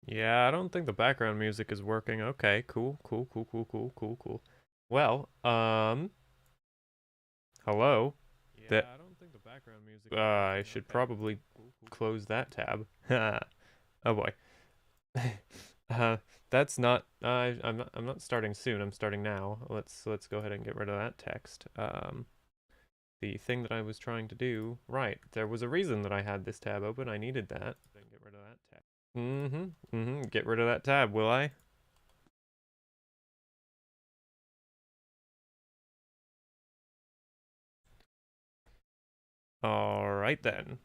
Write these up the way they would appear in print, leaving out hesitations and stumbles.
Yeah, I don't think the background music is working. Okay, cool, cool, cool, cool, cool, cool, cool. Well, hello. That Yeah, I don't think the background music is I working. should Okay, probably cool, cool, cool, cool. close that tab. Oh boy. Uh, that's not. I'm not starting soon. I'm starting now. Let's go ahead and get rid of that text. The thing that I was trying to do. Right. There was a reason that I had this tab open. I needed that. Then get rid of that tab. Mm-hmm. Mm-hmm. Get rid of that tab, will I? All right then.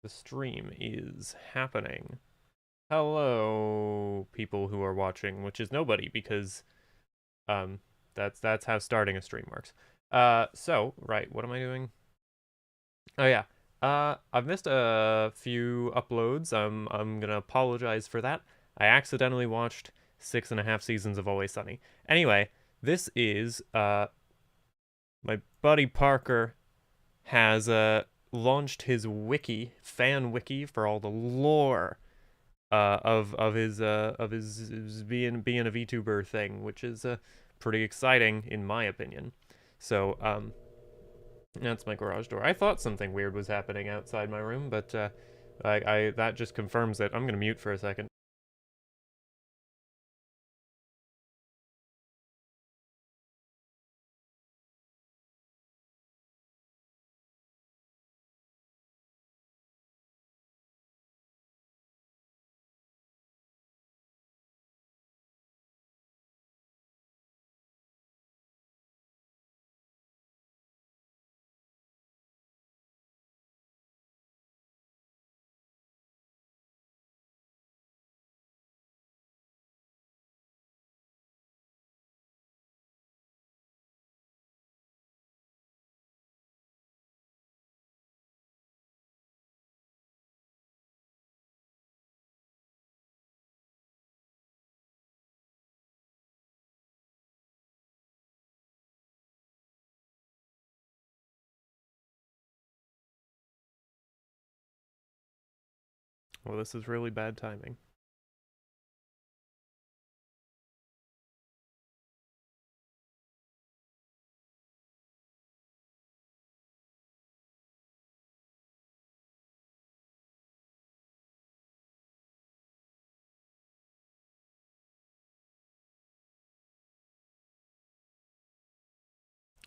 The stream is happening. Hello, people who are watching, which is nobody because um that's how starting a stream works. So right, what am I doing? Oh yeah. I've missed a few uploads. I'm gonna apologize for that. I accidentally watched 6.5 seasons of Always Sunny. Anyway, this is my buddy Parker has launched his wiki, fan wiki for all the lore of his being a VTuber thing, which is pretty exciting in my opinion. So that's my garage door. I thought something weird was happening outside my room, but I that just confirms it. I'm gonna mute for a second. Well, this is really bad timing.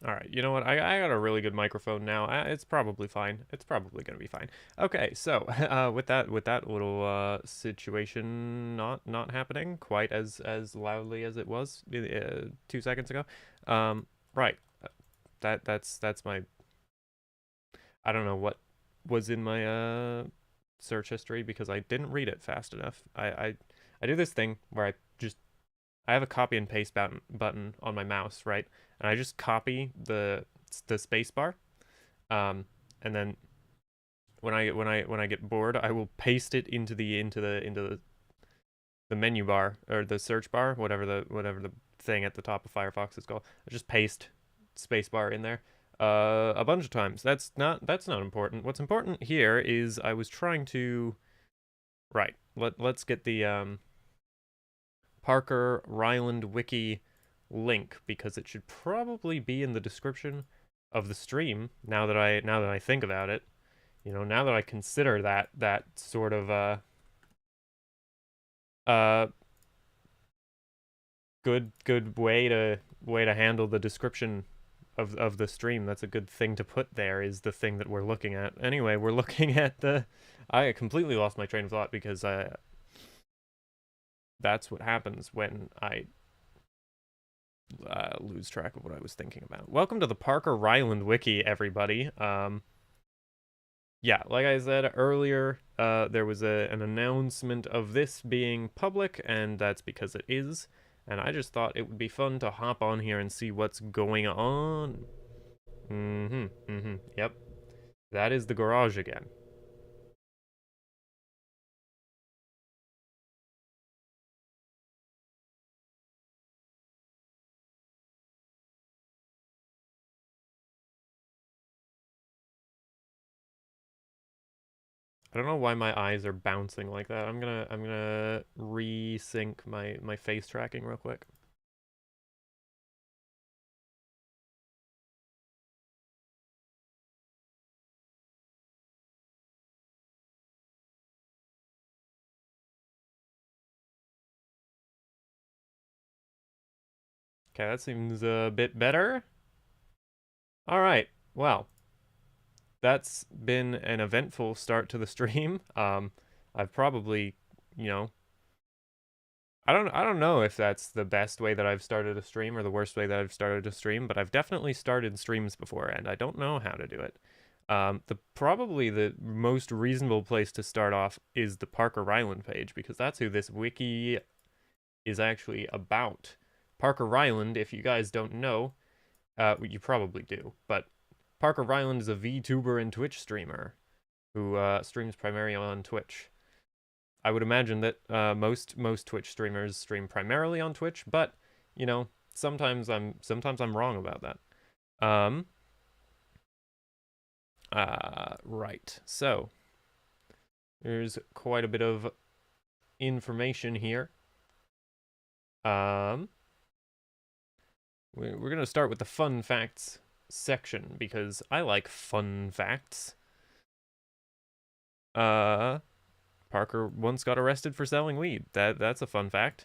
All right, you know what? I got a really good microphone now. It's probably fine. It's probably gonna be fine. Okay, so with that little situation not happening quite as loudly as it was 2 seconds ago. Right. That's my. I don't know what was in my search history because I didn't read it fast enough. I do this thing where I have a copy and paste button on my mouse, right? And I just copy the space bar. And then when I get bored, I will paste it into the menu bar or the search bar, whatever the thing at the top of Firefox is called. I just paste space bar in there a bunch of times. That's not important. What's important here is I was trying to right. Let's get the Parker Ryland wiki link because it should probably be in the description of the stream now that I think about it. Now that I consider that sort of uh good way to handle the description of the stream. That's a good thing to put there is the thing that we're looking at. Anyway, we're looking at the I completely lost my train of thought because that's what happens when I lose track of what I was thinking about. Welcome to the Parker Ryland wiki, everybody. Yeah, like I said earlier, there was an announcement of this being public, and that's because it is. And I just thought it would be fun to hop on here and see what's going on. Yep, that is the garage again. I don't know why my eyes are bouncing like that. I'm gonna resync my face tracking real quick. Okay, that seems a bit better. All right. Well, that's been an eventful start to the stream. I've probably, you know, I don't know if that's the best way that I've started a stream or the worst way that I've started a stream, but I've definitely started streams before and I don't know how to do it. Probably the most reasonable place to start off is the Parker Ryland page because that's who this wiki is actually about. Parker Ryland, if you guys don't know, you probably do, but Parker Ryland is a VTuber and Twitch streamer who streams primarily on Twitch. I would imagine that most Twitch streamers stream primarily on Twitch, but you know, sometimes I'm wrong about that. Right. So there's quite a bit of information here. We're gonna start with the fun facts section because I like fun facts. Parker once got arrested for selling weed. That's a fun fact.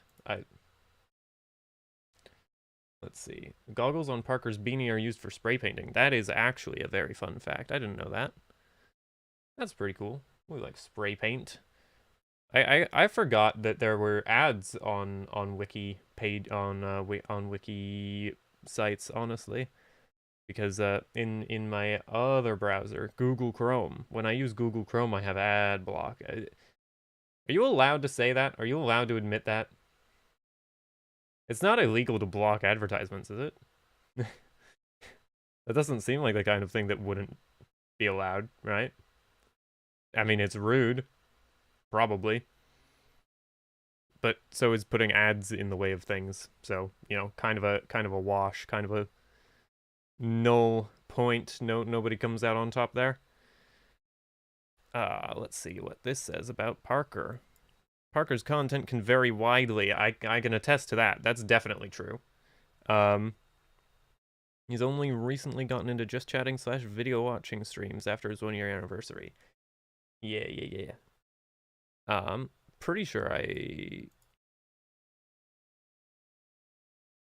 Let's see. Goggles on Parker's beanie are used for spray painting. That is actually a very fun fact. I didn't know that. That's pretty cool. We like spray paint. I forgot that there were ads on Wiki paid on Wiki sites, honestly. Because in my other browser, Google Chrome, when I use Google Chrome, I have ad block. Are you allowed to say that? Are you allowed to admit that? It's not illegal to block advertisements, is it? That doesn't seem like the kind of thing that wouldn't be allowed, right? I mean, it's rude, probably. But so is putting ads in the way of things. So, you know, kind of a wash, kind of a null point. Nobody comes out on top there. Let's see what this says about Parker. Parker's content can vary widely. I can attest to that. That's definitely true. He's only recently gotten into just chatting / video watching streams after his 1-year anniversary. Yeah. Pretty sure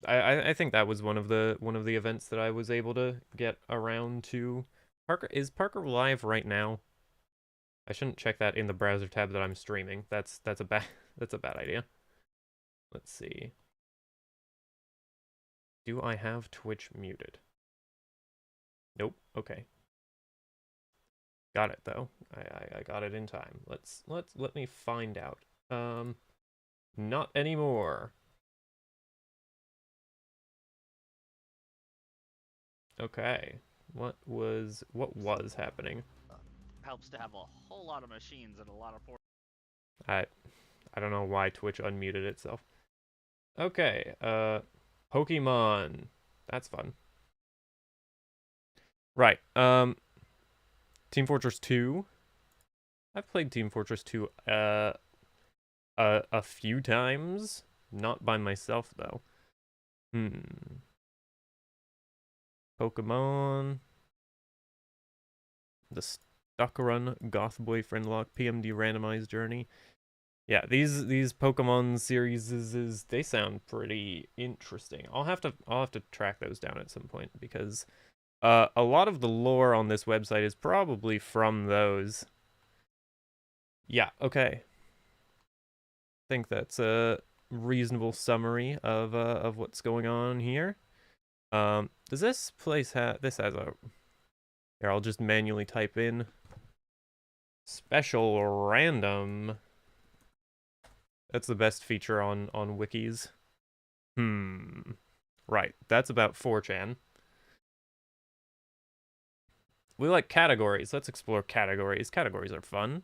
I think that was one of the events that I was able to get around to. Is Parker live right now? I shouldn't check that in the browser tab that I'm streaming. That's a bad idea. Let's see. Do I have Twitch muted? Nope. Okay. Got it though. I got it in time. Let me find out. Not anymore. Okay. What was happening? Helps to have a whole lot of machines and a lot of I don't know why Twitch unmuted itself. Okay, Pokemon. That's fun. Right. Team Fortress 2. I've played Team Fortress 2 a few times, not by myself though. Pokemon. The Stuck Run, Goth Boyfriend Lock, PMD Randomized Journey. Yeah, these Pokemon series they sound pretty interesting. I'll have to track those down at some point because a lot of the lore on this website is probably from those. Yeah, okay. I think that's a reasonable summary of what's going on here. Does this place have this has a here, I'll just manually type in special random. That's the best feature on wikis. Right, that's about 4chan. We like categories. Let's explore categories. Categories are fun.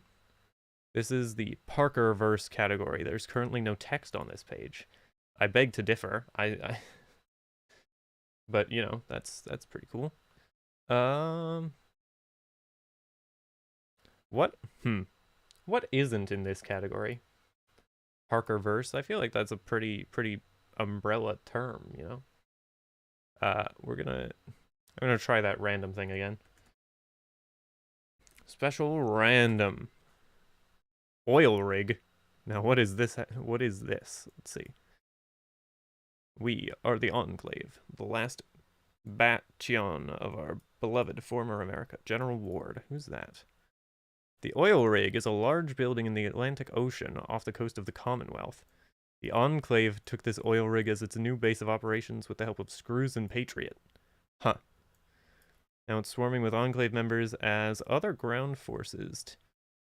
This is the Parkerverse category. There's currently no text on this page. I beg to differ. But you know, that's pretty cool. What? what isn't in this category? Parker verse. I feel like that's a pretty umbrella term, you know. I'm gonna try that random thing again. Special random oil rig. Now what is this? What is this? Let's see. We are the Enclave, the last bastion of our beloved former America. General Ward. Who's that? The oil rig is a large building in the Atlantic Ocean off the coast of the Commonwealth. The Enclave took this oil rig as its new base of operations with the help of Screws and Patriot. Huh. Now it's swarming with Enclave members as other ground forces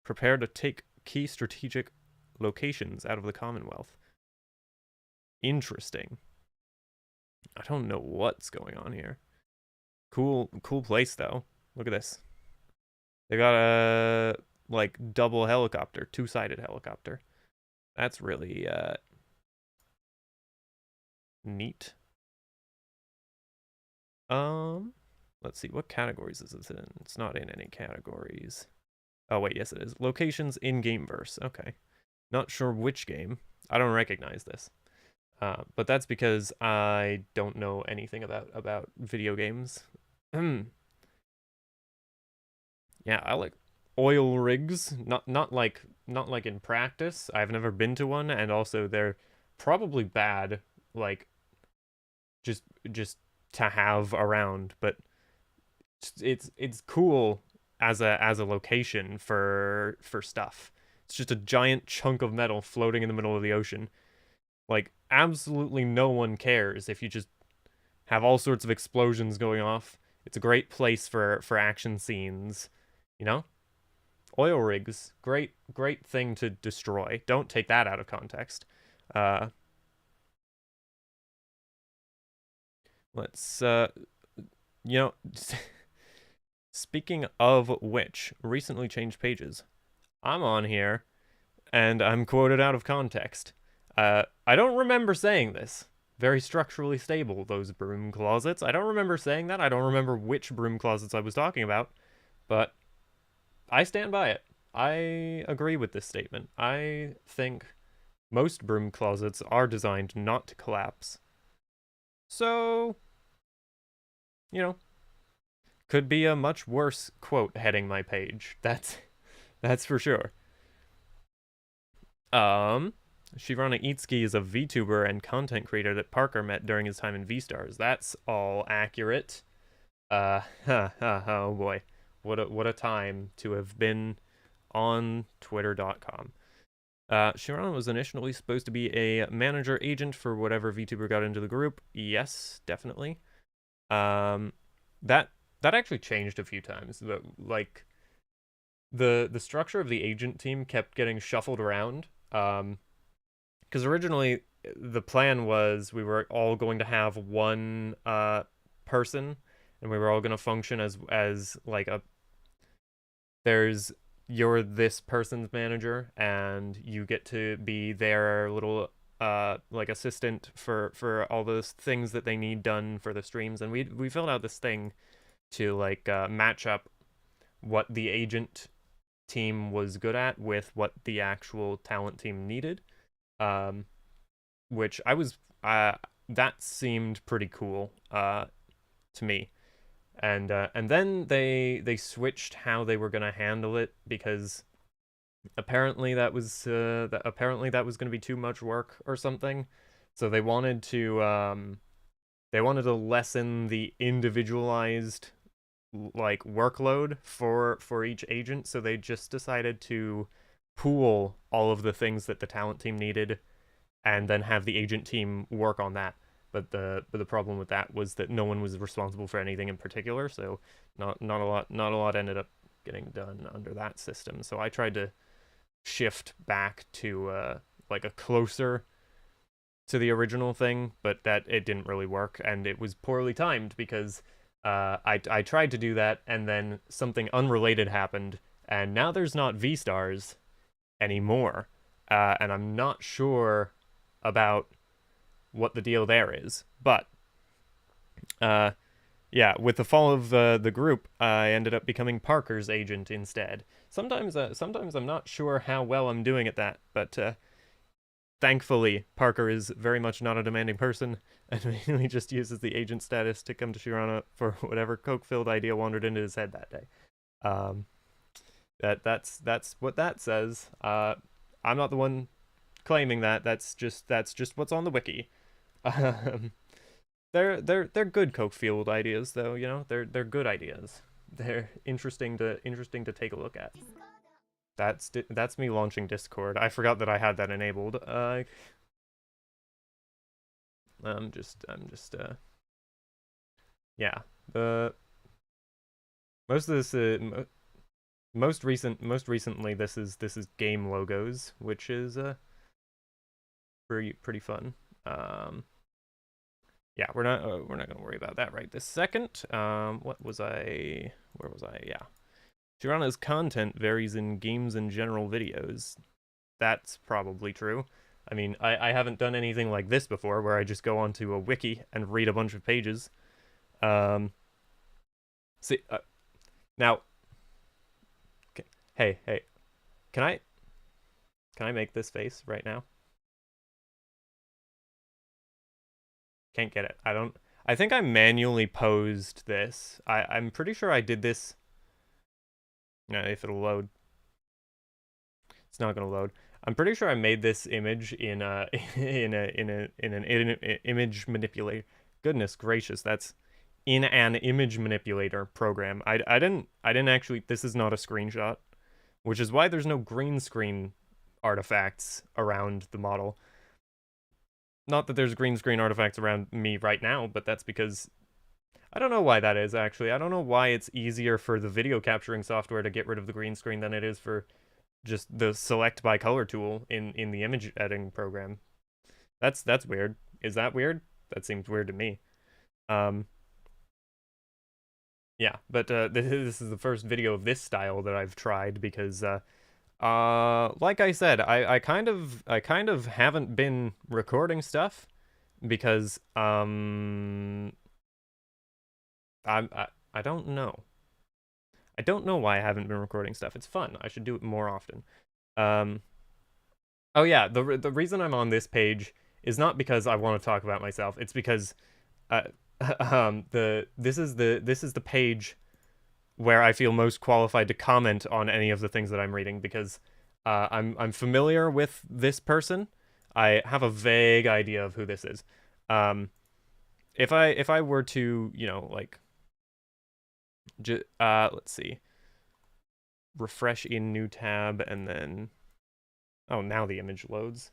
prepare to take key strategic locations out of the Commonwealth. Interesting. I don't know what's going on here. Cool place though. Look at this. They got a like double helicopter, two-sided helicopter. That's really neat. Let's see, what categories is this in? It's not in any categories. Oh wait, yes it is. Locations in Gameverse. Okay. Not sure which game. I don't recognize this. But that's because I don't know anything about video games. Yeah, I like oil rigs. Not like in practice. I've never been to one, and also they're probably bad, like just to have around, but it's cool as a location for stuff. It's just a giant chunk of metal floating in the middle of the ocean. Like, absolutely no one cares if you just have all sorts of explosions going off. It's a great place for action scenes, you know? Oil rigs, great thing to destroy. Don't take that out of context. Let's, you know, speaking of which, recently changed pages. I'm on here, and I'm quoted out of context. I don't remember saying this. Very structurally stable, those broom closets. I don't remember saying that. I don't remember which broom closets I was talking about, but I stand by it. I agree with this statement. I think most broom closets are designed not to collapse. So, you know, could be a much worse quote heading my page. That's for sure. Shirana Itsuki is a VTuber and content creator that Parker met during his time in V-Stars. That's all accurate. Oh boy. What a time to have been on Twitter.com. Shirana was initially supposed to be a manager agent for whatever VTuber got into the group. Yes, definitely. That actually changed a few times. Like the structure of the agent team kept getting shuffled around. Because originally the plan was we were all going to have one person, and we were all going to function as like you're this person's manager, and you get to be their little like assistant for all those things that they need done for the streams. And we filled out this thing to like match up what the agent team was good at with what the actual talent team needed, which I was that seemed pretty cool to me. And then they switched how they were gonna handle it, because apparently that was going to be too much work or something. So they wanted to lessen the individualized like workload for each agent. So they just decided to pool all of the things that the talent team needed, and then have the agent team work on that. But the problem with that was that no one was responsible for anything in particular, so not a lot ended up getting done under that system. So I tried to shift back to like a closer to the original thing, but that it didn't really work, and it was poorly timed because I tried to do that, and then something unrelated happened, and now there's not V-Stars anymore, and I'm not sure about what the deal there is. But yeah, with the fall of the group, I ended up becoming Parker's agent instead. Sometimes I'm not sure how well I'm doing at that, but thankfully, Parker is very much not a demanding person, and mainly just uses the agent status to come to Shirana for whatever coke-filled idea wandered into his head that day. Um, that's what that says. I'm not the one claiming that. That's just what's on the wiki. Um, they're good coke-fueled ideas, though. You know, they're good ideas. They're interesting to take a look at. That's me launching Discord. I forgot that I had that enabled. I'm just yeah. The most of this most recently this is game logos, which is pretty fun. Yeah, we're not gonna worry about that right this second. What was I? Where was I? Yeah. Shirana's content varies in games and general videos. That's probably true. I mean, I haven't done anything like this before, where I just go onto a wiki and read a bunch of pages. See, now, okay, hey, can I make this face right now? Can't get it. I think I manually posed this. I'm pretty sure I did this. No, if it'll load. It's not gonna load. I'm pretty sure I made this image in an image manipulator. Goodness gracious, that's in an image manipulator program. I didn't actually. This is not a screenshot, which is why there's no green screen artifacts around the model. Not that there's green screen artifacts around me right now, but that's because I don't know why that is, actually. I don't know why it's easier for the video capturing software to get rid of the green screen than it is for just the select by color tool in the image editing program. That's weird. Is that weird? That seems weird to me. Yeah, but this is the first video of this style that I've tried because like I said, I kind of haven't been recording stuff because I don't know. I don't know why I haven't been recording stuff. It's fun. I should do it more often. Oh yeah, the reason I'm on this page is not because I want to talk about myself. It's because this is the page where I feel most qualified to comment on any of the things that I'm reading because I'm familiar with this person. I have a vague idea of who this is. If I were to, you know, like let's see. Refresh in new tab and then oh, now the image loads.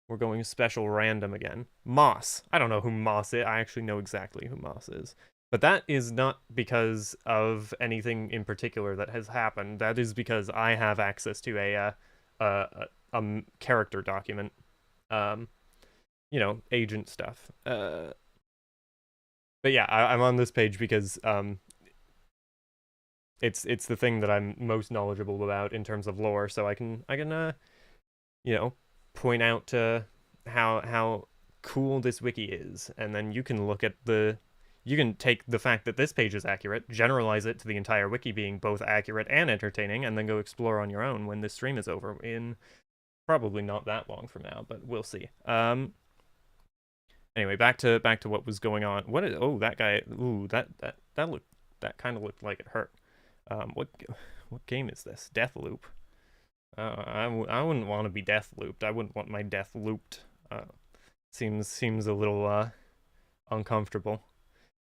We're going special random again. Moss. I don't know who Moss is. I actually know exactly who Moss is. But that is not because of anything in particular that has happened. That is because I have access to a character document. You know, agent stuff. But yeah, I'm on this page because it's the thing that I'm most knowledgeable about in terms of lore, so I can you know, point out how cool this wiki is, and then you can look at you can take the fact that this page is accurate, generalize it to the entire wiki being both accurate and entertaining, and then go explore on your own when this stream is over in probably not that long from now, but we'll see. Anyway, back to what was going on. Oh, that guy, ooh, that kind of looked like it hurt. What game is this? Deathloop. I wouldn't want to be death looped. I wouldn't want my death looped. Seems a little uncomfortable.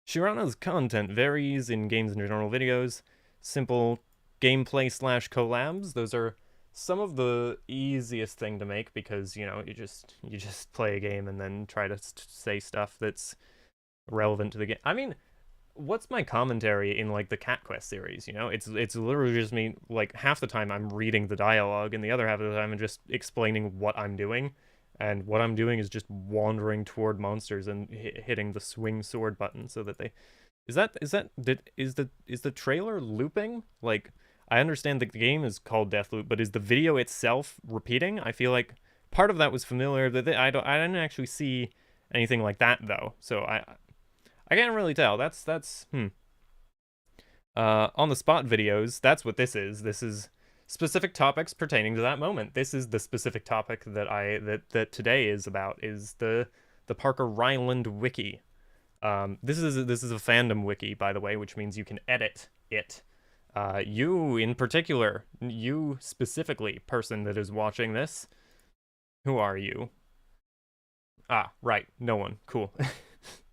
Shirana's content varies in games and general videos. Simple gameplay / collabs. Those are some of the easiest thing to make because, you know, you just play a game and then try to say stuff that's relevant to the game. I mean, what's my commentary in like the Cat Quest series? You know, it's literally just me, like half the time I'm reading the dialogue and the other half of the time I'm just explaining what I'm doing, and what I'm doing is just wandering toward monsters and hitting the swing sword button so that they is the trailer looping? Like, I understand that the game is called Deathloop, but is the video itself repeating? I feel like part of that was familiar. That I didn't actually see anything like that though, so I can't really tell. That's on the spot videos, that's what this is. This is specific topics pertaining to that moment. This is the specific topic that that today is about, is the Parker Ryland Wiki. This is a fandom wiki, by the way, which means you can edit it. You in particular, you specifically, person that is watching this, who are you? Ah, right, no one. Cool.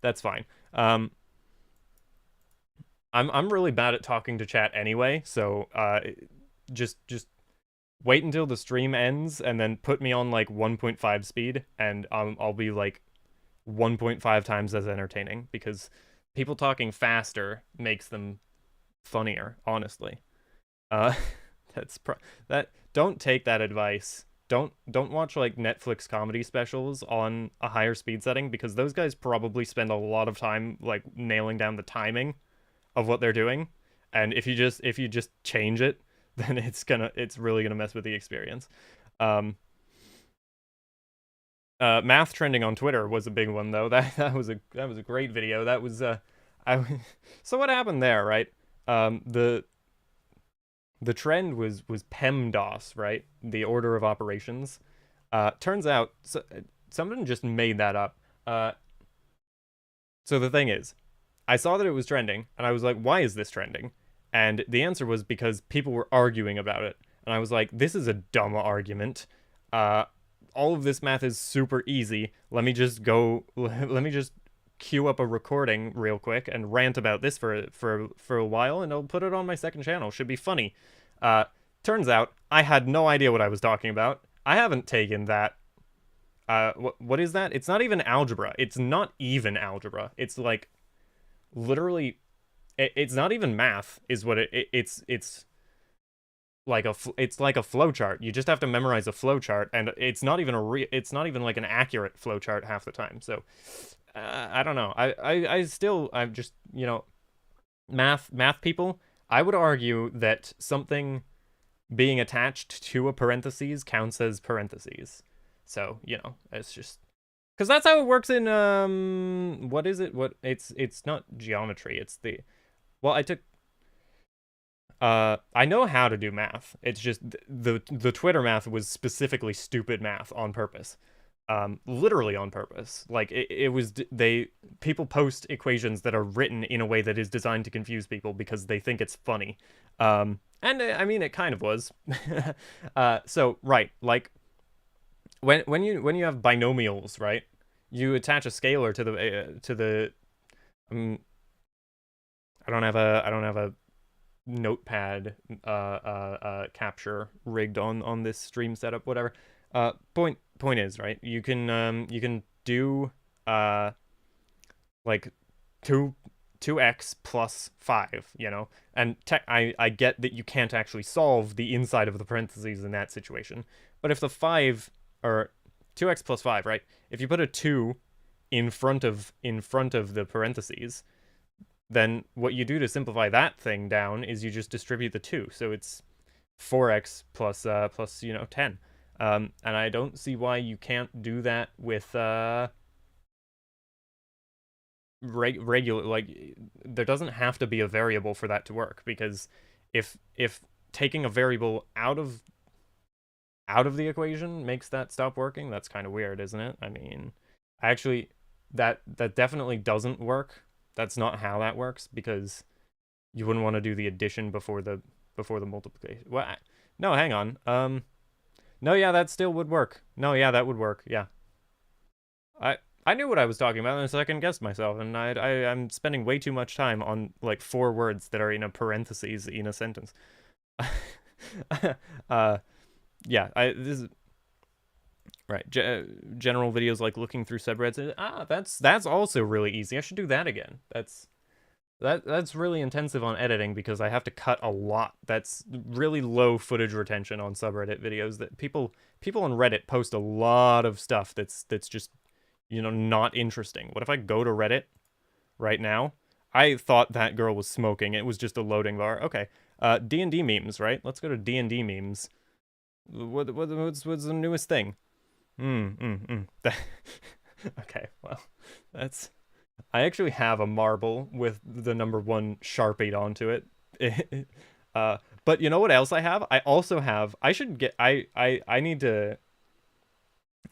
That's fine. I'm really bad at talking to chat anyway, so just wait until the stream ends and then put me on like 1.5 speed, and I'll be like 1.5 times as entertaining, because people talking faster makes them funnier, honestly. Uh that don't take that advice. Don't watch like Netflix comedy specials on a higher speed setting, because those guys probably spend a lot of time like nailing down the timing of what they're doing, and if you just change it, then it's really gonna mess with the experience. Math trending on Twitter was a big one though. That was a great video. That was I so what happened there, right? The trend was PEMDOS, right? The order of operations. Turns out someone just made that up. So the thing is, I saw that it was trending, and I was like, why is this trending? And the answer was because people were arguing about it. And I was like, this is a dumb argument. All of this math is super easy. Let me just queue up a recording real quick and rant about this for a while, and I'll put it on my second channel. Should be funny. Turns out I had no idea what I was talking about. I haven't taken that. What is that? It's not even algebra. It's not even algebra. It's like literally, it's not even math. Is what it's like it's like a flowchart. You just have to memorize a flowchart, and it's not even it's not even like an accurate flowchart half the time. So I don't know. I'm just, you know, math people. I would argue that something being attached to a parentheses counts as parentheses. So, you know, it's just because that's how it works in what is it? What it's not geometry. It's the well, I took I know how to do math. It's just the Twitter math was specifically stupid math on purpose. Literally on purpose. Like it was people post equations that are written in a way that is designed to confuse people because they think it's funny. And I mean, it kind of was. So right, like when you have binomials, right? You attach a scalar to the I don't have a notepad capture rigged on this stream setup, whatever. Point is, right, you can do like 2x plus 5, you know, and I get that you can't actually solve the inside of the parentheses in that situation, but if the 5 or 2x plus 5, right, if you put a 2 in front of the parentheses, then what you do to simplify that thing down is you just distribute the 2, so it's 4x plus you know, 10. And I don't see why you can't do that with regular, like, there doesn't have to be a variable for that to work, because if taking a variable out of the equation makes that stop working, that's kind of weird, isn't it? I mean, actually, that definitely doesn't work. That's not how that works, because you wouldn't want to do the addition before the multiplication. Well, no, hang on. No, yeah, that still would work. No, yeah, that would work. Yeah. I knew what I was talking about, and so I second guessed myself, and I'm spending way too much time on like 4 words that are in a parentheses in a sentence. Yeah, this is right. General videos like looking through subreddits. That's also really easy. I should do that again. That's really intensive on editing, because I have to cut a lot. That's really low footage retention on subreddit videos. That people on Reddit post a lot of stuff that's just, you know, not interesting. What if I go to Reddit right now? I thought that girl was smoking. It was just a loading bar. Okay. D&D memes, right? Let's go to D&D memes. What's the newest thing? Okay, well, that's I actually have a marble with the number 1 sharpied onto it. But you know what else I have? I also have. I should get. I need to.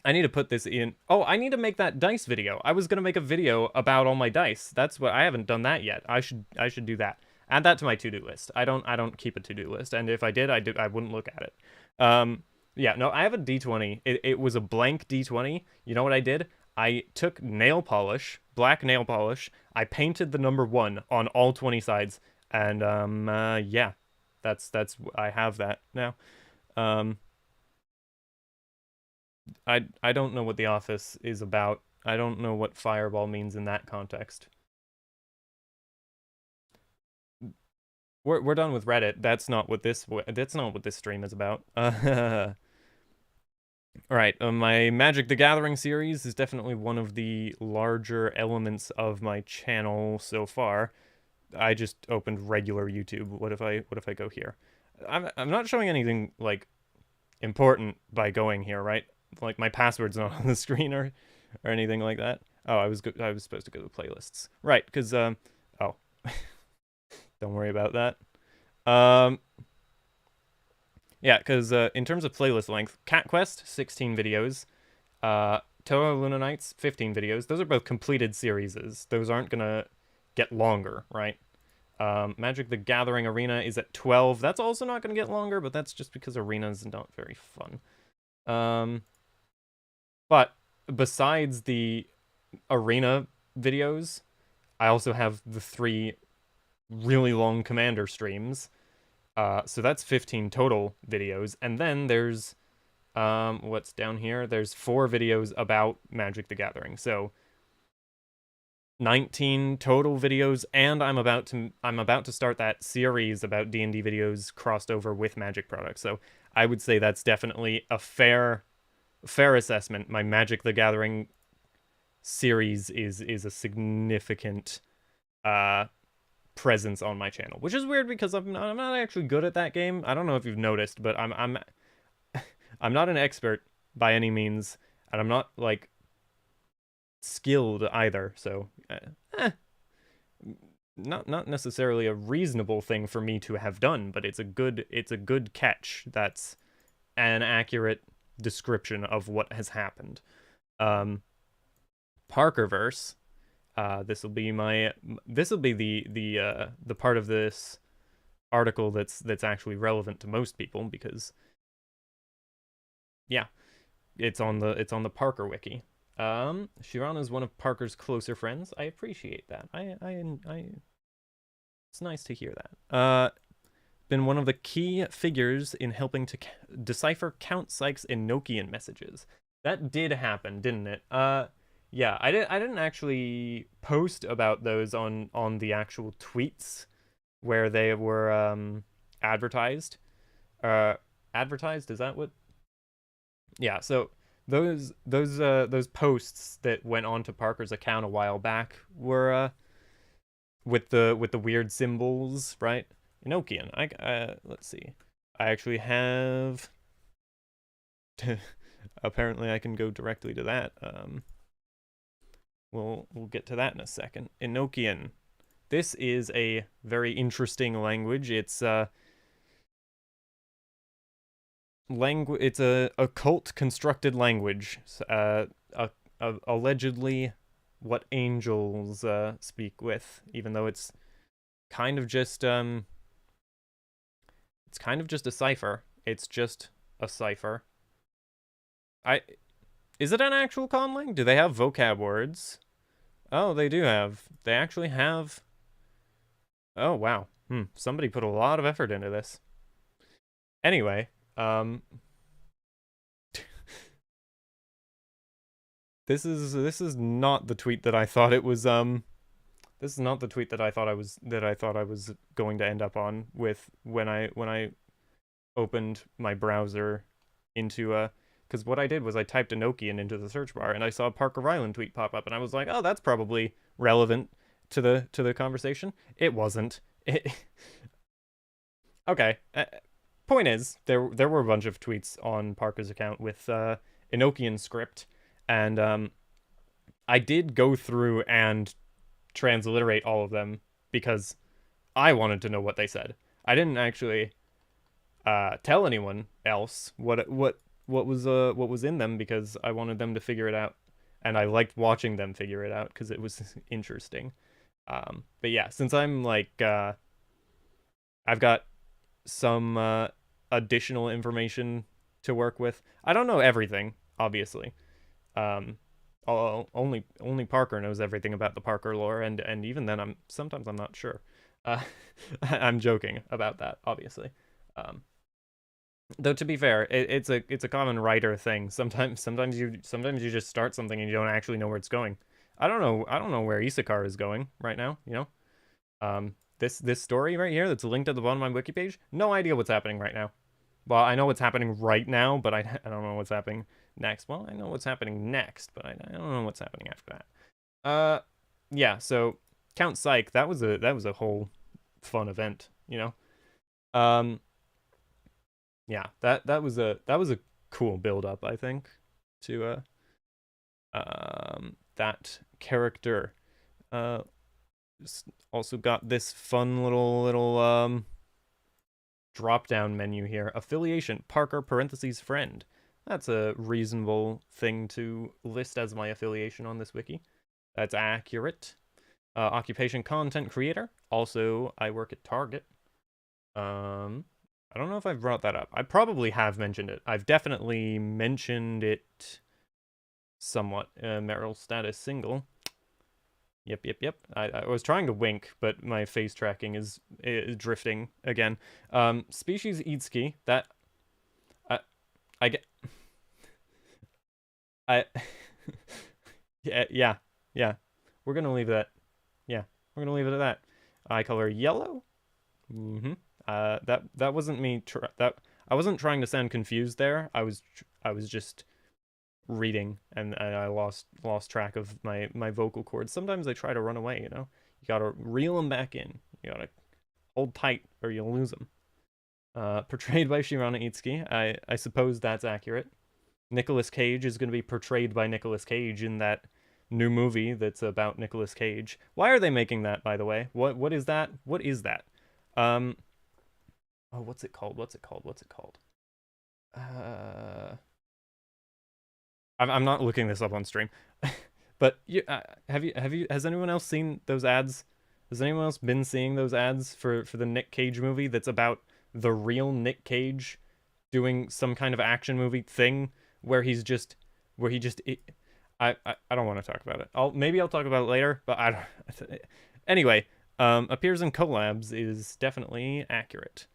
I need to put this in. Oh, I need to make that dice video. I was gonna make a video about all my dice. That's what I haven't done that yet. I should do that. Add that to my to-do list. I don't keep a to-do list, and if I did, I wouldn't look at it. Yeah, no, I have a D20. It was a blank D20. You know what I did? I took nail polish, black nail polish. I painted the number 1 on all 20 sides, and yeah, that's I have that now. I don't know what The Office is about. I don't know what fireball means in that context. We're done with Reddit. That's not what this stream is about. All right, my Magic the Gathering series is definitely one of the larger elements of my channel so far. I just opened regular YouTube. What if I go here? I'm not showing anything like important by going here, right? Like my password's not on the screen or anything like that. Oh, I was supposed to go to playlists, right? Because oh, don't worry about that. Yeah, because in terms of playlist length, Cat Quest 16 videos, Toho Luna Nights 15 videos. Those are both completed series. Those aren't gonna get longer, right? Magic the Gathering Arena is at 12. That's also not gonna get longer, but that's just because Arena's not very fun. But besides the Arena videos, I also have the 3 really long Commander streams. So that's 15 total videos. And then there's, what's down here? There's 4 videos about Magic the Gathering. So 19 total videos, and I'm about to start that series about D&D videos crossed over with Magic products. So I would say that's definitely a fair assessment. My Magic the Gathering series is a significant presence on my channel, which is weird because I'm not actually good at that game. I don't know if you've noticed, but I'm I'm not an expert by any means, and I'm not like skilled either. So not necessarily a reasonable thing for me to have done, but it's a good catch. That's an accurate description of what has happened. Parkerverse. This will be the part of this article that's actually relevant to most people, because yeah, it's on the Parker wiki. Shiran is one of Parker's closer friends. I appreciate that. It's nice to hear that. Been one of the key figures in helping to decipher Count Sykes' Enochian messages. That did happen, didn't it? Yeah, I didn't actually post about those on the actual tweets where they were advertised. Advertised, is that what? Yeah, so those posts that went onto Parker's account a while back were with the weird symbols, right? Enochian. Let's see. I actually have apparently I can go directly to that. We'll get to that in a second. Enochian. This is a very interesting language. It's it's a occult constructed language. Allegedly what angels speak with, even though it's kind of just a cipher. It's just a cipher. Is it an actual conlang? Do they have vocab words? Oh, they do have. They actually have. Oh, wow. Somebody put a lot of effort into this. Anyway, this is not the tweet that I thought it was. This is not the tweet that I thought I was going to end up on with when I opened my browser into because what I did was I typed Enochian into the search bar, and I saw a Parker Ryland tweet pop up, and I was like, oh, that's probably relevant to the conversation. It wasn't. Okay. Point is, there were a bunch of tweets on Parker's account with Enochian script, and I did go through and transliterate all of them because I wanted to know what they said. I didn't actually tell anyone else what was in them because I wanted them to figure it out, and I liked watching them figure it out because it was interesting. But yeah, since I'm like I've got some additional information to work with. I don't know everything, obviously. Um, only Parker knows everything about the Parker lore, and even then, sometimes I'm not sure. Uh, I'm joking about that, obviously. Um, though to be fair, it's a common writer thing. Sometimes you just start something and you don't actually know where it's going. I don't know where Isakar is going right now. This story right here that's linked at the bottom of my wiki page. No idea what's happening right now. Well, I know what's happening right now, but I don't know what's happening next. Well, I know what's happening next, but I don't know what's happening after that. Yeah. So Count Psych, that was a whole fun event, Um, yeah, that was a cool build up, I think, to that character. Uh, also got this fun little drop down menu here. Affiliation Parker parentheses friend. That's a reasonable thing to list as my affiliation on this wiki. That's accurate. Occupation content creator. Also, I work at Target. I don't know if I've brought that up. I probably have mentioned it. I've definitely mentioned it somewhat. Marital status single. Yep. I was trying to wink, but my face tracking is drifting again. Species Itsuki. That I get. I yeah. We're gonna leave that. Yeah, we're gonna leave it at that. Eye color yellow. That wasn't me. That I wasn't trying to sound confused there. I was just reading, and I lost track of my vocal cords. Sometimes they try to run away. You gotta reel them back in. You gotta hold tight, or you'll lose them. Portrayed by Shirana Itsuki. I suppose that's accurate. Nicolas Cage is going to be portrayed by Nicolas Cage in that new movie that's about Nicolas Cage. Why are they making that, by the way? What is that? What is that? Oh, what's it called? I'm not looking this up on stream. But has anyone else seen those ads? Has anyone else been seeing those ads for the Nick Cage movie that's about the real Nick Cage doing some kind of action movie thing where he just I don't want to talk about it. Maybe I'll talk about it later, but I don't. Anyway, appears in collabs is definitely accurate.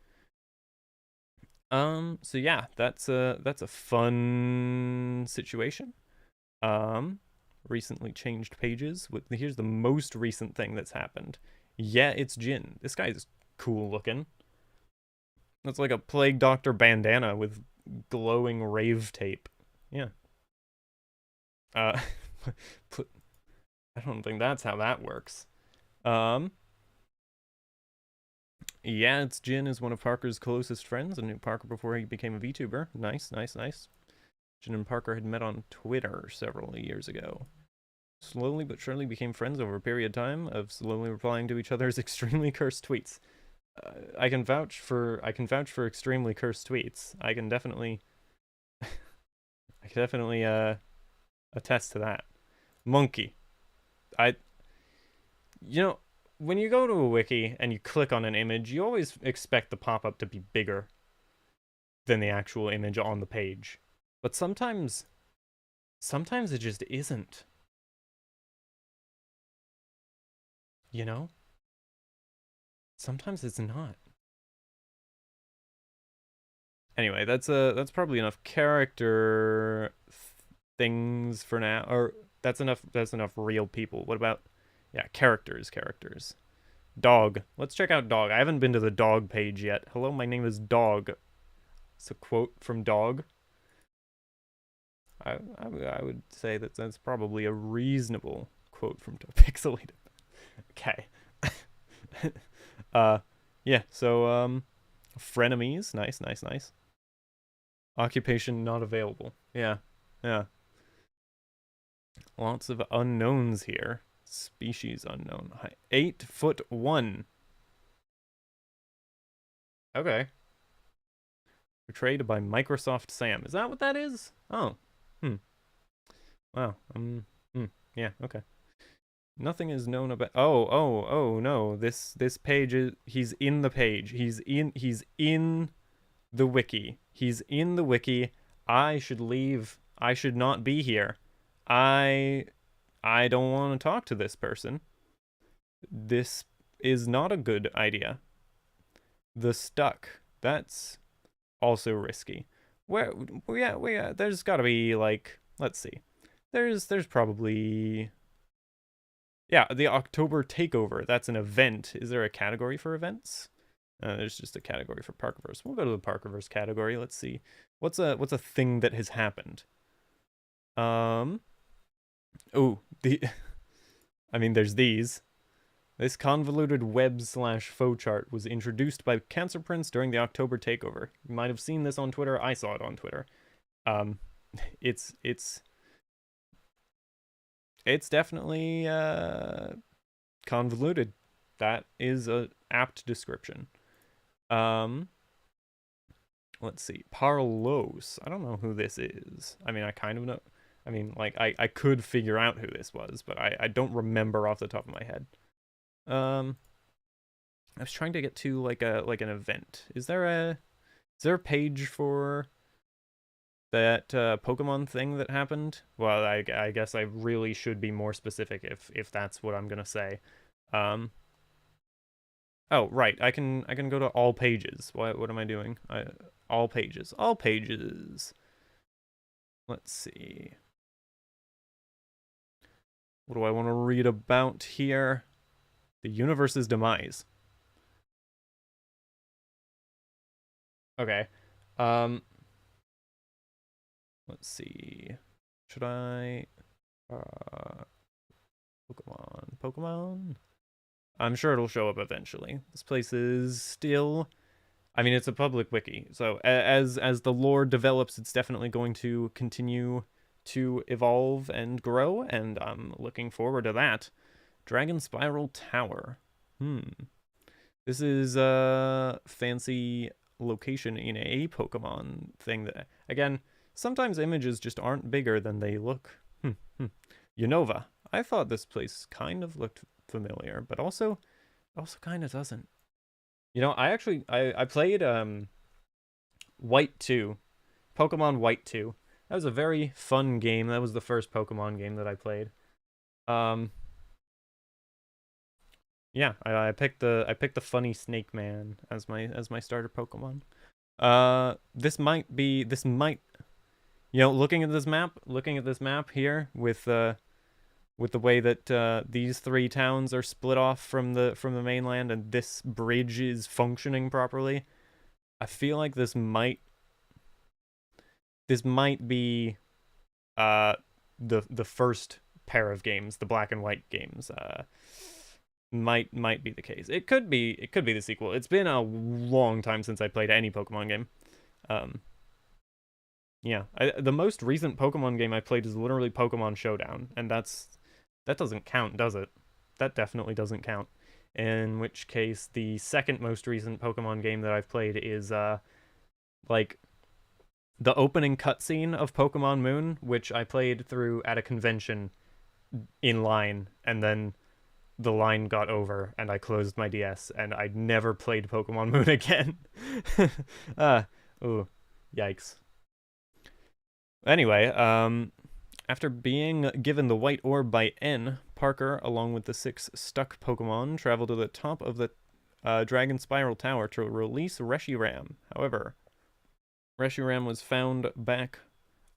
So yeah, that's a fun situation. Recently changed pages. Here's the most recent thing that's happened. Yeah, it's Jin. This guy's cool looking. That's like a Plague Doctor bandana with glowing rave tape. Yeah. I don't think that's how that works. Yeah, it's Jin is one of Parker's closest friends and knew Parker before he became a VTuber. Nice. Jin and Parker had met on Twitter several years ago. Slowly but surely became friends over a period of time of slowly replying to each other's extremely cursed tweets. I can vouch for extremely cursed tweets. I can definitely attest to that. Monkey. When you go to a wiki and you click on an image, you always expect the pop-up to be bigger than the actual image on the page. But sometimes it just isn't. Sometimes it's not. Anyway, that's probably enough character things for now, or that's enough real people. What about characters? Dog. Let's check out Dog. I haven't been to the Dog page yet. Hello, my name is Dog. It's a quote from Dog. I would say that's probably a reasonable quote from Pixelated. Okay. Yeah, so frenemies, nice. Occupation not available. Yeah. Lots of unknowns here. Species unknown. 8'1". Okay. Portrayed by Microsoft Sam. Is that what that is? Oh. Wow. Yeah, okay. Nothing is known about. Oh no. This page is. He's in the page. He's in the wiki. He's in the wiki. I should leave. I should not be here. I don't want to talk to this person. This is not a good idea. The stuck. That's also risky. Yeah, there's got to be like, let's see. There's probably, yeah, the October takeover. That's an event. Is there a category for events? There's just a category for Parkerverse. We'll go to the Parkerverse category. Let's see. What's a thing that has happened? Oh, I mean, there's these. This convoluted web/faux chart was introduced by Cancer Prince during the October takeover. You might have seen this on Twitter. I saw it on Twitter. It's definitely convoluted. That is a apt description. Let's see. Parlos. I don't know who this is. I mean, I kind of know. I mean, like, I could figure out who this was, but I don't remember off the top of my head. I was trying to get to like an event. Is there a page for that Pokemon thing that happened? Well, I guess I really should be more specific if that's what I'm gonna say. Oh right, I can go to all pages. What am I doing? All pages. Let's see. What do I want to read about here? The universe's demise. Okay. Let's see. Should I Pokemon? I'm sure it'll show up eventually. This place is still, I mean, it's a public wiki. So as the lore develops, it's definitely going to continue to evolve and grow, and I'm looking forward to that. Dragon Spiral Tower. This is a fancy location in a Pokemon thing that, again, sometimes images just aren't bigger than they look. Unova. I thought this place kind of looked familiar, but also kind of doesn't. You know, I played White 2. Pokemon White 2. That was a very fun game. That was the first Pokemon game that I played. Yeah, I picked the funny Snake Man as my starter Pokemon. This might, you know, looking at this map here with the way that these three towns are split off from the mainland, and this bridge is functioning properly, I feel like this might be the first pair of games, the black and white games. Might be the case. It could be the sequel. It's been a long time since I played any Pokemon game. Yeah, the most recent Pokemon game I played is literally Pokemon Showdown, and that doesn't count, does it? That definitely doesn't count. In which case, the second most recent Pokemon game that I've played is like the opening cutscene of Pokemon Moon, which I played through at a convention in line, and then the line got over and I closed my DS and I never played Pokemon Moon again. Ooh, yikes. Anyway, after being given the white orb by N, Parker, along with the 6 stuck Pokemon, traveled to the top of the Dragon Spiral Tower to release Reshiram. However, Reshiram was found back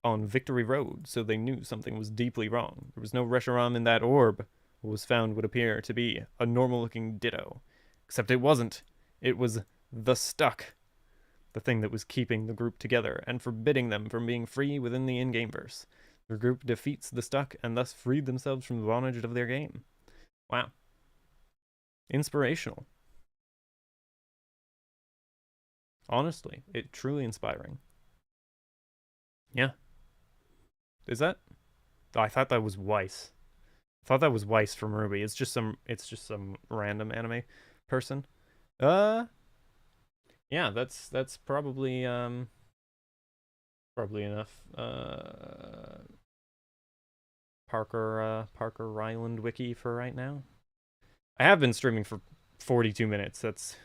on Victory Road, so they knew something was deeply wrong. There was no Reshiram in that orb. What was found would appear to be a normal-looking Ditto. Except it wasn't. It was the Stuck. The thing that was keeping the group together and forbidding them from being free within the in-game verse. The group defeats the Stuck and thus freed themselves from the bondage of their game. Wow. Inspirational. Honestly, it truly inspiring. Yeah. Is that? Oh, I thought that was Weiss. Thought that was Weiss from Ruby. It's just some random anime person. Yeah, that's probably enough. Parker Ryland Wiki for right now. I have been streaming for 42 minutes. That's,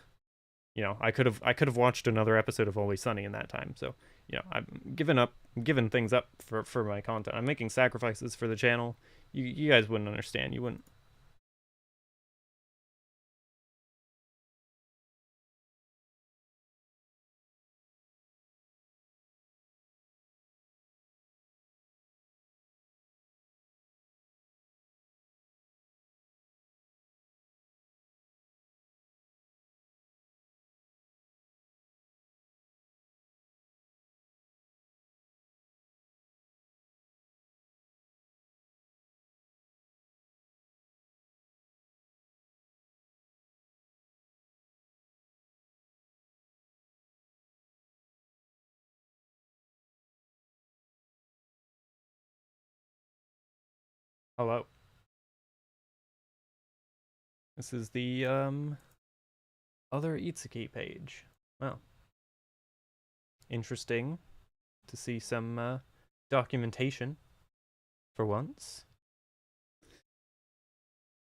I could have watched another episode of Always Sunny in that time. So, I'm giving things up for my content. I'm making sacrifices for the channel. You guys wouldn't understand. You wouldn't. Hello. This is the other Itsuki page. Well, interesting to see some documentation for once.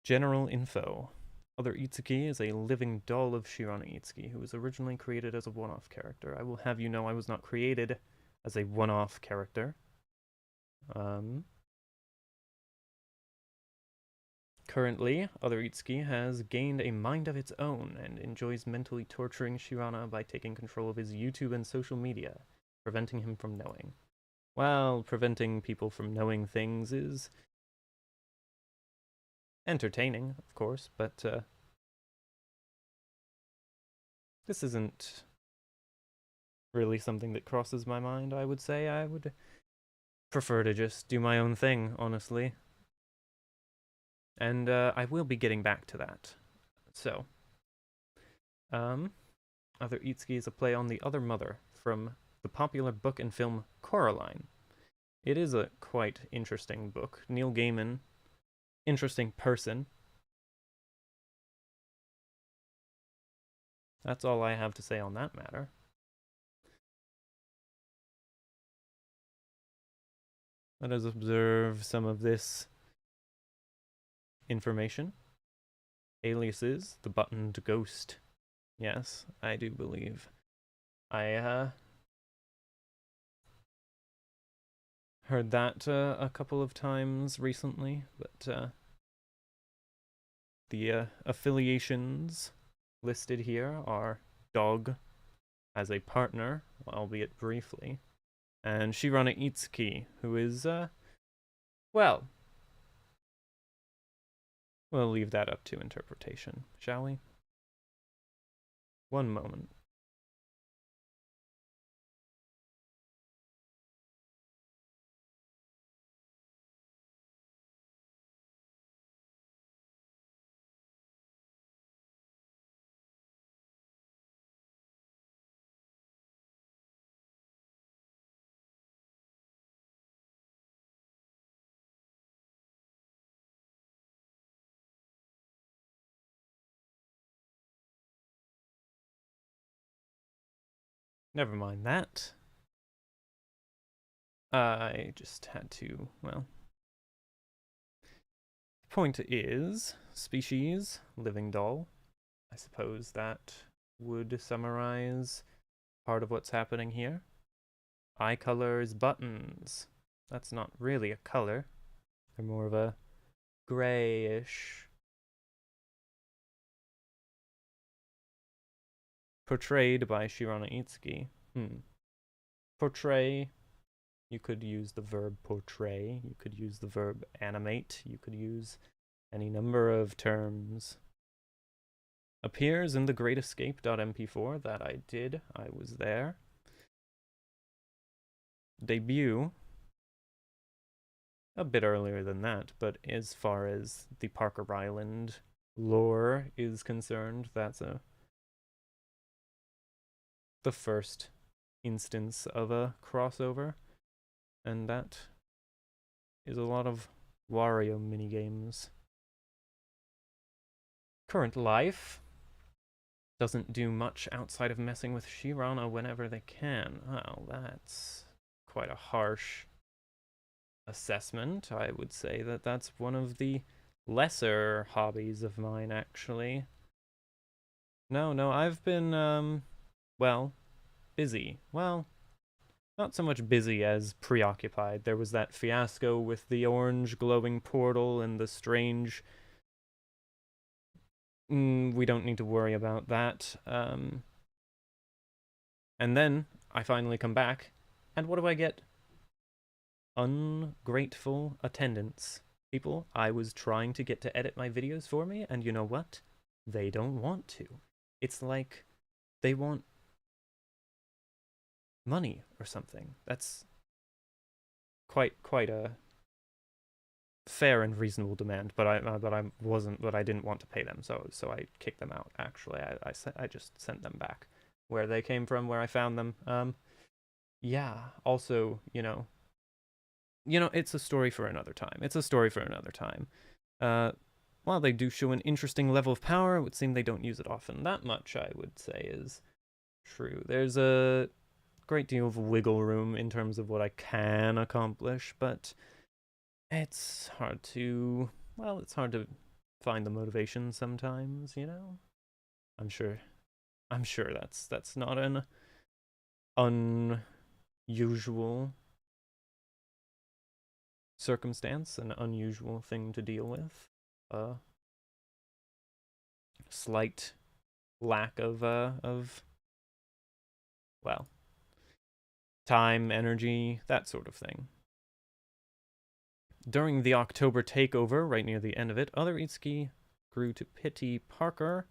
General info. Other Itsuki is a living doll of Shirana Itsuki, who was originally created as a one-off character. I will have you know I was not created as a one-off character. Currently, Other Itsuki has gained a mind of its own and enjoys mentally torturing Shirana by taking control of his YouTube and social media, preventing him from knowing. Well, preventing people from knowing things is entertaining, of course, but this isn't really something that crosses my mind. I would say I would prefer to just do my own thing, honestly. And I will be getting back to that. So, Other Itsuki is a play on The Other Mother from the popular book and film Coraline. It is a quite interesting book. Neil Gaiman, interesting person. That's all I have to say on that matter. Let us observe some of this information. Aliases, the buttoned ghost. Yes, I do believe. I heard that a couple of times recently, but the affiliations listed here are Dog as a partner, albeit briefly, and Shirana Itsuki, who is, well, we'll leave that up to interpretation, shall we? One moment. Never mind that. I just had to, well. Point is, species, living doll. I suppose that would summarize part of what's happening here. Eye color is buttons. That's not really a color. They're more of a grayish. Portrayed by Shirana Itsuki. Portray. You could use the verb portray. You could use the verb animate. You could use any number of terms. Appears in the Great Escape.mp4 that I did. I was there. Debut. A bit earlier than that, but as far as the Parker Ryland lore is concerned, that's the first instance of a crossover. And that is a lot of Wario minigames. Current life doesn't do much outside of messing with Shirana whenever they can. Well, that's quite a harsh assessment. I would say that that's one of the lesser hobbies of mine, actually. No, I've been, well, busy. Well, not so much busy as preoccupied. There was that fiasco with the orange glowing portal and the strange... we don't need to worry about that. And then I finally come back, and what do I get? Ungrateful attendance. People I was trying to get to edit my videos for me, and you know what? They don't want to. It's like they want money or something. That's quite a fair and reasonable demand, but I didn't want to pay them, so I kicked them out. Actually, I just sent them back where they came from, where I found them. Yeah. Also, it's a story for another time. It's a story for another time. While they do show an interesting level of power, it would seem they don't use it often. That much, I would say, is true. There's a great deal of wiggle room in terms of what I can accomplish, but it's hard to find the motivation sometimes, I'm sure that's not an unusual circumstance, an unusual thing to deal with. Slight lack of well, time, energy, that sort of thing. During the October takeover, right near the end of it, other Itsuki grew to pity Parker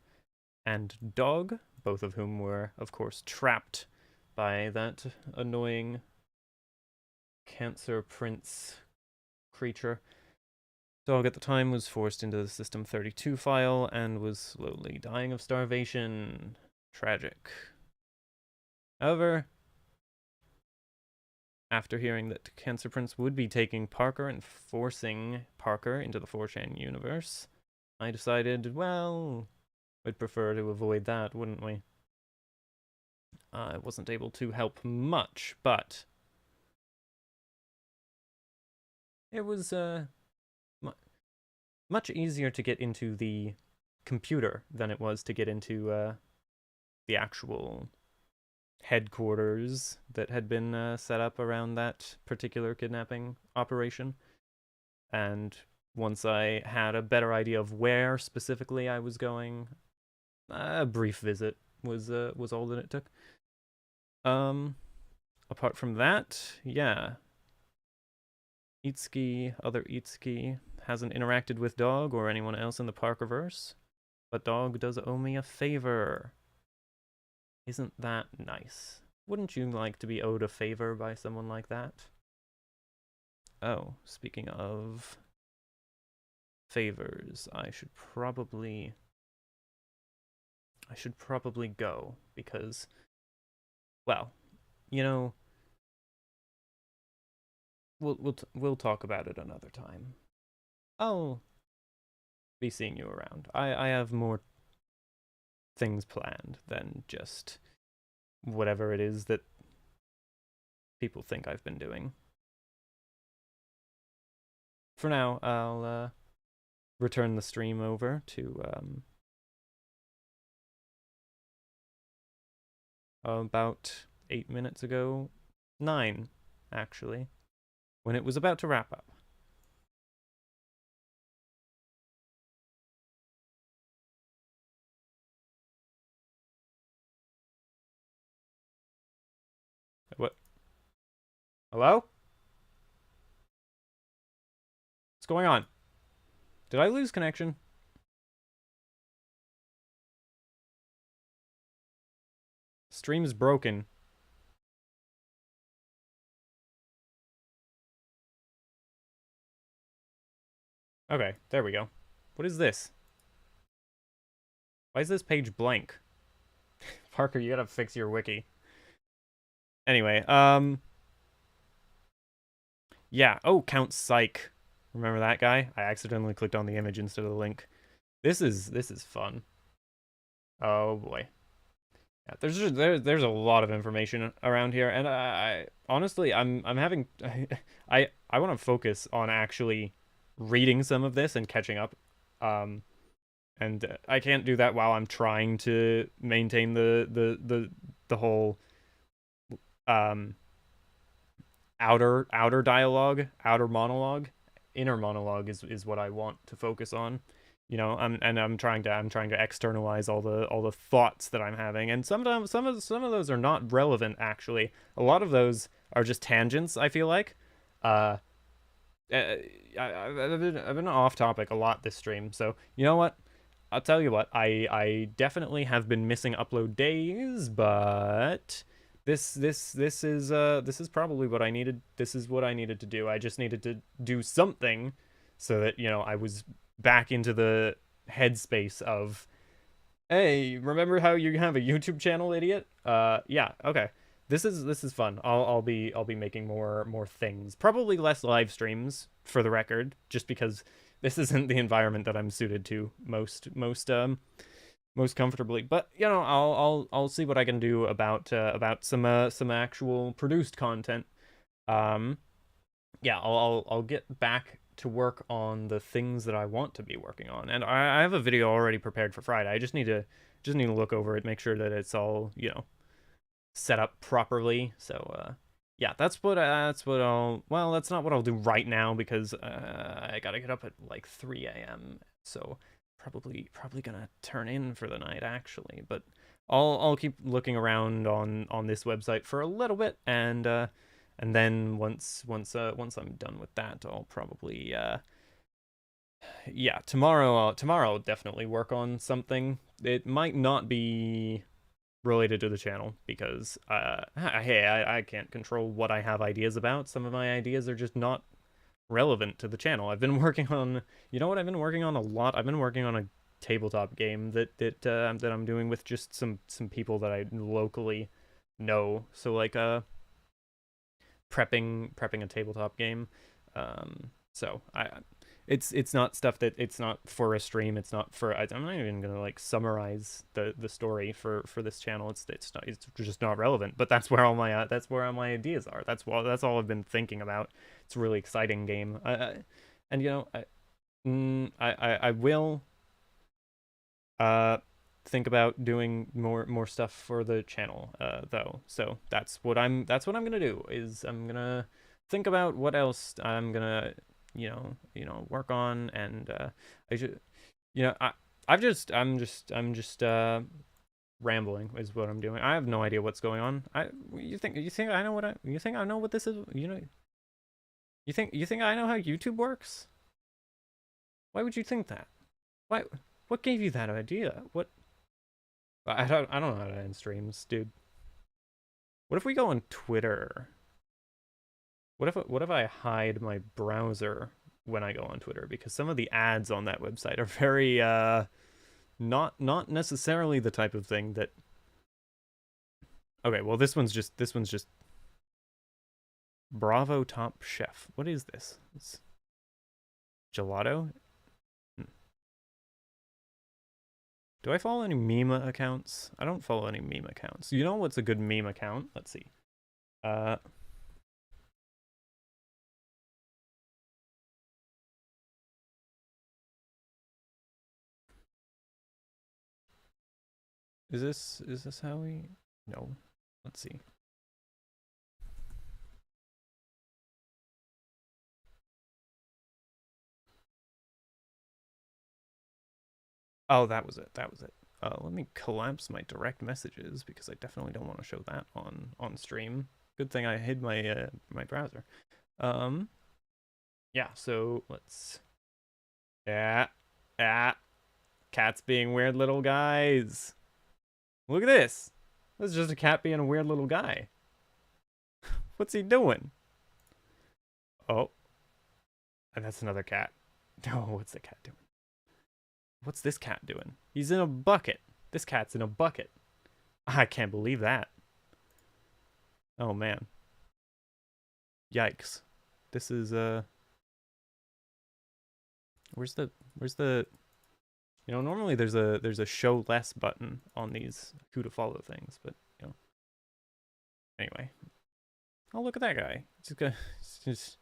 and Dog, both of whom were, of course, trapped by that annoying Cancer Prince creature. Dog at the time was forced into the System 32 file and was slowly dying of starvation. Tragic. However, after hearing that Cancer Prince would be taking Parker and forcing Parker into the 4chan universe, I decided, well, we'd prefer to avoid that, wouldn't we? I wasn't able to help much, but it was much easier to get into the computer than it was to get into the actual headquarters that had been set up around that particular kidnapping operation. And once I had a better idea of where specifically I was going, a brief visit was all that it took. Apart from that, yeah. Other Itsuki hasn't interacted with Dog or anyone else in the Parkerverse, but Dog does owe me a favor. Isn't that nice? Wouldn't you like to be owed a favor by someone like that? Oh, speaking of favors, I should probably go, because, well, we'll talk about it another time. I'll be seeing you around. I have more things planned than just whatever it is that people think I've been doing. For now, I'll return the stream over to about 8 minutes ago. 9, actually, when it was about to wrap up. What? Hello? What's going on? Did I lose connection? Stream's broken. Okay, there we go. What is this? Why is this page blank? Parker, you gotta fix your wiki. Anyway, yeah. Oh, Count Psych. Remember that guy? I accidentally clicked on the image instead of the link. This is fun. Oh boy. Yeah, there's a lot of information around here, and I honestly I'm having I want to focus on actually reading some of this and catching up, and I can't do that while I'm trying to maintain the whole um outer dialogue, outer monologue. Inner monologue is what I want to focus on. I'm trying to externalize all the thoughts that I'm having, and sometimes some of those are not relevant actually. A lot of those are just tangents, I feel like. Uh I've been off topic a lot this stream, so you know what? I'll tell you what. I definitely have been missing upload days, but this is probably what I needed. This is what I needed to do. I just needed to do something so that, I was back into the headspace of, hey, remember how you have a YouTube channel, idiot? Yeah, okay. This is fun. I'll be making more things. Probably less live streams, for the record, just because this isn't the environment that I'm suited to most comfortably. But I'll see what I can do about some actual produced content. Yeah, I'll get back to work on the things that I want to be working on, and I have a video already prepared for Friday. I just need to look over it, make sure that it's all set up properly. So yeah, that's not what I'll do right now because I gotta get up at like 3 a.m. So probably gonna turn in for the night actually, but I'll keep looking around on this website for a little bit, and then once I'm done with that, I'll probably yeah, tomorrow I'll definitely work on something. It might not be related to the channel because hey, I can't control what I have ideas about. Some of my ideas are just not relevant to the channel. I've been working on, what I've been working on a lot? I've been working on a tabletop game that I'm doing with just some people that I locally know. So like prepping a tabletop game. So it's not stuff that it's not for a stream. It's not for. I'm not even gonna like summarize the story for this channel. It's just not relevant. But that's where all my ideas are. That's all I've been thinking about. It's a really exciting game. And I will think about doing more stuff for the channel though. So that's what I'm gonna do is I'm gonna think about what else I'm gonna work on, and I should I'm just rambling is what I'm doing. I have no idea what's going on. You think I know you think I know what this is, you think I know how YouTube works? Why would you think that? What gave you that idea? What I don't know how to end streams, dude. What if we go on Twitter? What if I hide my browser when I go on Twitter? Because some of the ads on that website are very not necessarily the type of thing that. Okay, well this one's just Bravo Top Chef. What is this? It's gelato? Do I follow any meme accounts? I don't follow any meme accounts. You know what's a good meme account? Let's see. Is this how we? No. Let's see. Oh, that was it. That was it. Let me collapse my direct messages because I definitely don't want to show that on stream. Good thing I hid my my browser. Yeah. So let's. Yeah. Cats being weird little guys. Look at this. This is just a cat being a weird little guy. What's he doing? Oh. And that's another cat. Oh, what's the cat doing? What's this cat doing? He's in a bucket. This cat's in a bucket. I can't believe that. Oh, man. Yikes. This is, Where's the you know, normally there's a show less button on these who to follow things, but you know. Anyway. Oh, look at that guy. It's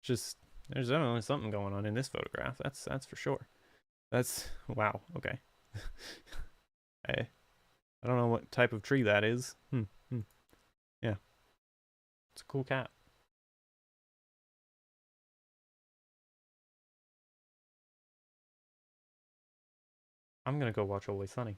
just there's definitely something going on in this photograph. That's for sure. That's wow. Okay. I don't know what type of tree that is. Yeah. It's a cool cat. I'm gonna go watch Always Sunny.